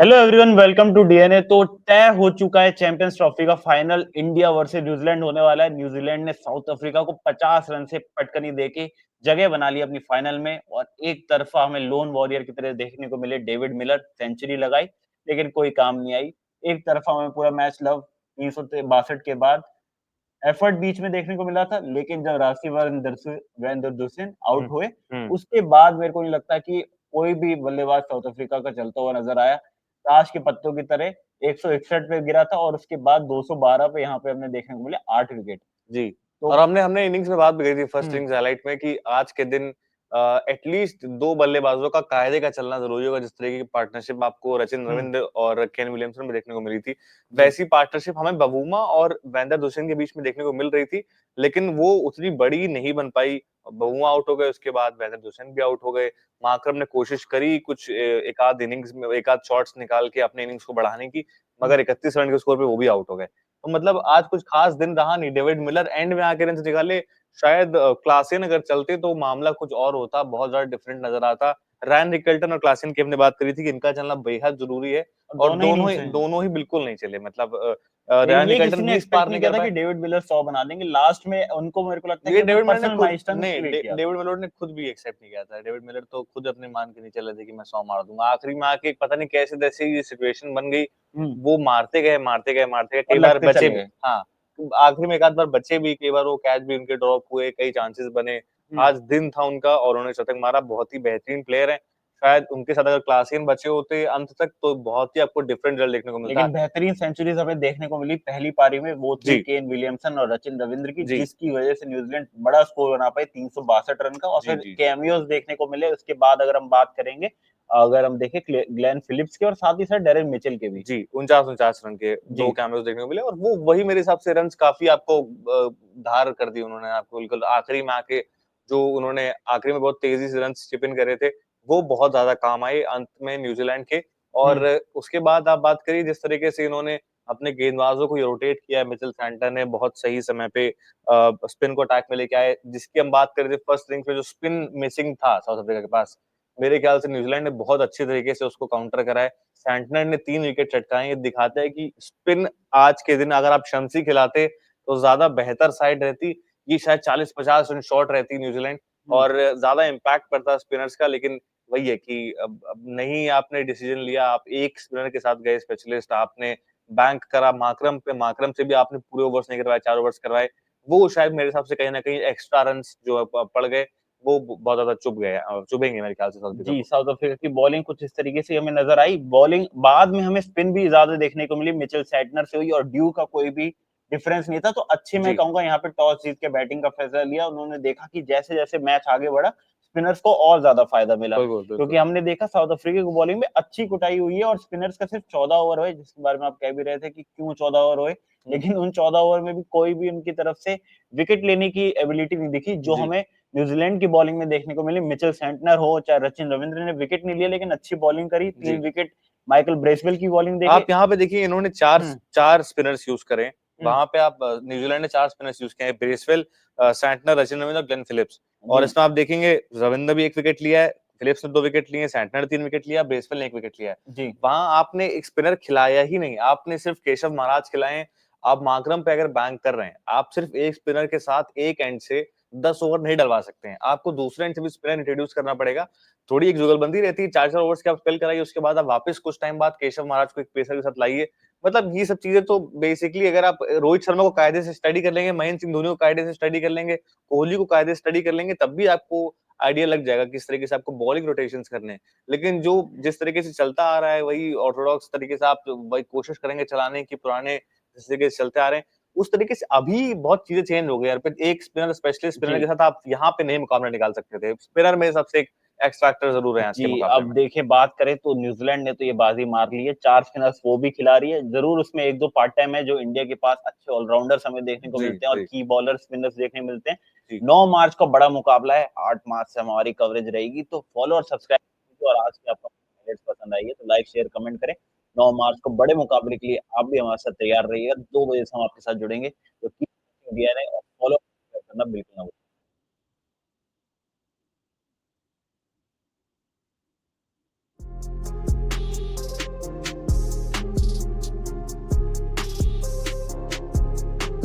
Hello everyone, welcome to DNA. तो तय हो चुका है चैंपियंस ट्रॉफी का फाइनल, इंडिया वर्सेस न्यूजीलैंड होने वाला है। न्यूजीलैंड ने साउथ अफ्रीका को 50 रन से पटकनी देके जगह बना ली अपनी फाइनल में, और एक तरफा हमें लोन वॉरियर की तरह देखने को मिले। डेविड मिलर सेंचुरी लगाई लेकिन कोई काम नहीं आई। एक तरफा हमें पूरा मैच लव 362 के बाद एफर्ट बीच में देखने को मिला था, लेकिन जब वीरेंद्र हुँ, आउट हुए, हुँ। उसके बाद मेरे को नहीं लगता कि कोई भी बल्लेबाज साउथ अफ्रीका का चलता हुआ नज़र आया। ताश के पत्तों की तरह 161 पे गिरा था और उसके बाद 212 पे यहाँ पे हमें देखने को मिले 8 विकेट। जी, तो और हमने हमने इनिंग्स में बात भी करी थी फर्स्ट हुँ, इनिंग्स हाइलाइट में कि आज के दिन एटलीस्ट 2 बल्लेबाजों का कायदे का चलना ज़रूरी होगा, जिस तरीके की पार्टनरशिप आपको रचिन हुँ, रविंद्र और केन विलियमसन में देखने को मिली थी। जी, वैसी पार्टनरशिप हमें बवुमा और वेंदर दुसेन के बीच में देखने को मिल रही थी, लेकिन वो उतनी बड़ी नहीं बन पाई। बवुमा आउट हो गए, उसके बाद वेंदर दुसेन भी आउट हो गए। मार्करम ने कोशिश करी कुछ एक आध इनिंग्स में एक आध शॉट्स निकाल के अपने इनिंग्स को बढ़ाने की, हुँ, मगर 31 रन के स्कोर पे वो भी आउट हो गए। तो मतलब आज कुछ खास दिन रहा नहीं। डेविड मिलर एंड में आके रन्स निकाले। शायद क्लासेन अगर चलते तो मामला कुछ और होता, बहुत ज़्यादा डिफरेंट नज़र आता। रायन रिकल्टन और क्लासेन की हमने बात करी थी कि इनका चलना बेहद ज़रूरी है, और और दोनों ही नहीं सही। दोनों ही बिल्कुल नहीं चले। मतलब लेकिन रायन ये किसी रिकल्टन ने भी इस पार एक्सपेक्ट नहीं नहीं किया कर था कि पाए। डेविड मिलर 100 बना देंगे। लास्ट में उनको मेरे को लगता है कि ये अपने डेविड मिलर ने पर्सनल खुद माइलस्टोन नहीं के लिए किया था। डेविड मिलर ने खुद भी एक्सेप्ट नहीं किया था। डेविड मिलर तो खुद अपने मान के नहीं चल रहे थे कि मैं 100 मार दूँगा। आखिरी में आके पता नहीं कैसे-तैसे ये सिचुएशन बन गई। हुँ, वो मारते गए, मारते गए, मारते गए, और कई बार लगते बचे चले भी। गए। हाँ, आखिरी में एक आध बार बचे भी, कई बार वो कैच भी उनके ड्रॉप हुए, कई चांसेस बने। हुँ। आज दिन था उनका और उन्होंने शतक मारा, बहुत ही बेहतरीन प्लेयर हैं। शायद उनके साथ अगर क्लासेन बचे होते अंत तक तो बहुत ही आपको डिफरेंट रिजल्ट देखने को मिलता। लेकिन बेहतरीन सेंचुरीज़ हमें देखने को मिली पहली पारी में, वो थी जी, केन विलियमसन और सचिन रविंद्र की, जी, जिसकी वजह से न्यूजीलैंड बड़ा स्कोर बना पाई 362 रन का। और जी, फिर जी, जी। कैमियोज़ देखने को मिले उसके बाद, अगर हम बात करेंगे, अगर हम देखें ग्लेन फिलिप्स के और साथ ही साथ डेरेन मिचेल के भी। जी, 49-49 रन के 2 जी, कैमियोज़ देखने को मिले, और वो वही मेरे हिसाब से रन्स काफ़ी आपको धार कर दी उन्होंने आपको बिल्कुल आखिरी में आके। जो उन्होंने आखिरी में बहुत तेज़ी से रन्स चिप इन करे थे, वो बहुत ज़्यादा काम आए अंत में न्यूज़ीलैंड के। और हुँ, उसके बाद आप बात करिए जिस तरीके से इन्होंने अपने गेंदबाज़ों को रोटेट किया, मिचेल सैंटनर ने बहुत सही समय पे स्पिन को अटैक में लेके आए, जिसकी हम बात कर रहे थे फर्स्ट इनिंग्स में जो स्पिन मिसिंग था साउथ अफ्रीका के पास, मेरे ख्याल से न्यूज़ीलैंड ने बहुत अच्छे तरीके से उसको काउंटर करा है। सैंटनर ने 3 विकेट चटकाए, ये दिखाता है कि स्पिन आज के दिन अगर आप शम्सी खिलाते, तो ज़्यादा बेहतर साइड रहती। ये शायद 40-50 रन शॉर्ट रहती न्यूज़ीलैंड, हुँ। और ज़्यादा इम्पैक्ट पड़ता स्पिनर्स का, लेकिन वही है कि अब नहीं आपने डिसीजन लिया, आप एक स्पिनर के साथ गए स्पेशलिस्ट, आपने बैंक करा मार्करम पे, मार्करम से भी आपने पूरे ओवर्स नहीं करवाए, 4 ओवर्स करवाए। वो शायद मेरे हिसाब से कहीं न कहीं एक्स्ट्रा रन्स जो है प पड़ गए, वो बहुत ज़्यादा चुभ गए चुभेंगे मेरे ख्याल से साउथ अफ्रीका जी, को। साउथ अफ्रीका की बॉलिंग कुछ इस तरीके से हमें नज़र आई। बॉलिंग बाद में हमें स्पिन भी ज़्यादा देखने को मिली, मिचेल सैंटनर से हुई, और ड्यू का कोई भी डिफरेंस नहीं था। तो अच्छे, मैं जी, कहूँगा, यहाँ पे टॉस जीत के बैटिंग का फैसला लिया। उन्होंने देखा कि जैसे-जैसे मैच आगे बढ़ा, स्पिनर्स को और ज़्यादा फ़ायदा मिला। बिल्कुल, क्योंकि बिल्कुल। हमने देखा साउथ अफ्रीका की बॉलिंग में अच्छी कुटाई हुई है, और स्पिनर्स का सिर्फ 14 ओवर हुए, जिसके बारे में आप कह भी रहे थे कि क्यों 14 ओवर हुए। हुँ, लेकिन उन 14 ओवर में भी कोई भी उनकी तरफ से विकेट लेने की एबिलिटी नहीं दिखी, जो जी। हमें न्यूजीलैंड की बॉलिंग में देखने को मिली। मिचेल सेंटनर हो, चाहे रचिन रविंद्र ने विकेट नहीं लिया, लेकिन अच्छी बॉलिंग करी। 3 जी। विकेट माइकल ब्रेसवेल की बॉलिंग देखे। आप यहाँ पे देखिए इन्होंने 4 हुँ, 4 स्पिनर्स यूज़ करे। हुँ, वहाँ पे आप न्यूज़ीलैंड ने 4 स्पिनर्स यूज़ किए हैं, ब्रेसवेल, सैंटनर, रचिन रवींद्र और ग्लेन फिलिप्स। और जी, इसमें आप देखेंगे रविंद्र भी 1 विकेट लिया है, फिलिप्स ने 2 विकेट लिए हैं, सैंटनर ने 3 विकेट लिया, ब्रेसवेल ने 1 विकेट लिया है। जी, वहाँ आपने एक स्पिनर खिलाया ही नहीं, आपने सिर्फ केशव महाराज खिलाए हैं। आप मार्करम पे अगर बैंक कर रहे हैं, आप सिर्फ एक स्पिनर के साथ एक एंड से 10 ओवर नहीं डलवा सकते हैं। आपको दूसरे एंड से भी स्पिनर इंट्रोड्यूस करना पड़ेगा। थोड़ी एक जुगलबंदी रहती है, 4-4 ओवर्स के आप स्पेल कराइए, उसके बाद आप वापस कुछ टाइम बाद केशव महाराज को एक पेसर के साथ लाइए। मतलब ये सब चीज़ें तो बेसिकली अगर आप रोहित शर्मा को कायदे से स्टडी कर लेंगे, महेंद्र सिंह धोनी को कायदे से स्टडी कर लेंगे, कोहली को कायदे से स्टडी कर लेंगे, तब भी आपको आइडिया लग जाएगा किस तरीके से आपको बॉलिंग रोटेशंस करने हैं। लेकिन जो जिस तरीके से चलता आ रहा है, वही ऑर्थोडॉक्स तरीके से आप वही कोशिश करेंगे चलाने की, पुराने जिस तरीके से चलते आ रहे हैं, उस तरीके से अभी बहुत चीज़ें चेंज हो गई यार। फिर एक स्पिनर स्पेशलिस्ट स्पिनर के जी। साथ आप यहाँ पे नहीं मुकाबला निकाल सकते थे। स्पिनर मेरे हिसाब से एक एक्स फैक्टर ज़रूर है आज के जी, मुकाबले अब में। देखिए, बात करें तो न्यूज़ीलैंड ने तो ये बाज़ी मार ली है, 4 स्पिनर्स वो भी खिला रही है। ज़रूर उसमें 1-2 पार्ट टाइम है, जो इंडिया के पास अच्छे ऑलराउंडर्स हमें देखने को जी, मिलते हैं और जी, की बॉलर स्पिनर्स देखने को मिलते हैं। जी। 9 मार्च को बड़ा मुकाबला है, 8 मार्च से हमारी कवरेज रहेगी, तो फॉलो और सब्सक्राइब कीजिए। और आज की आपको हाइलाइट्स पसंद आई है, तो लाइक, शेयर, कमेंट करें। 9 मार्च को बड़े मुकाबले के लिए आप भी हमारे साथ तैयार रहिएगा, 2 बजे से हम आपके साथ जुड़ेंगे। तो कीप वॉचिंग डीएनए और फॉलो करना बिल्कुल ना भूलें।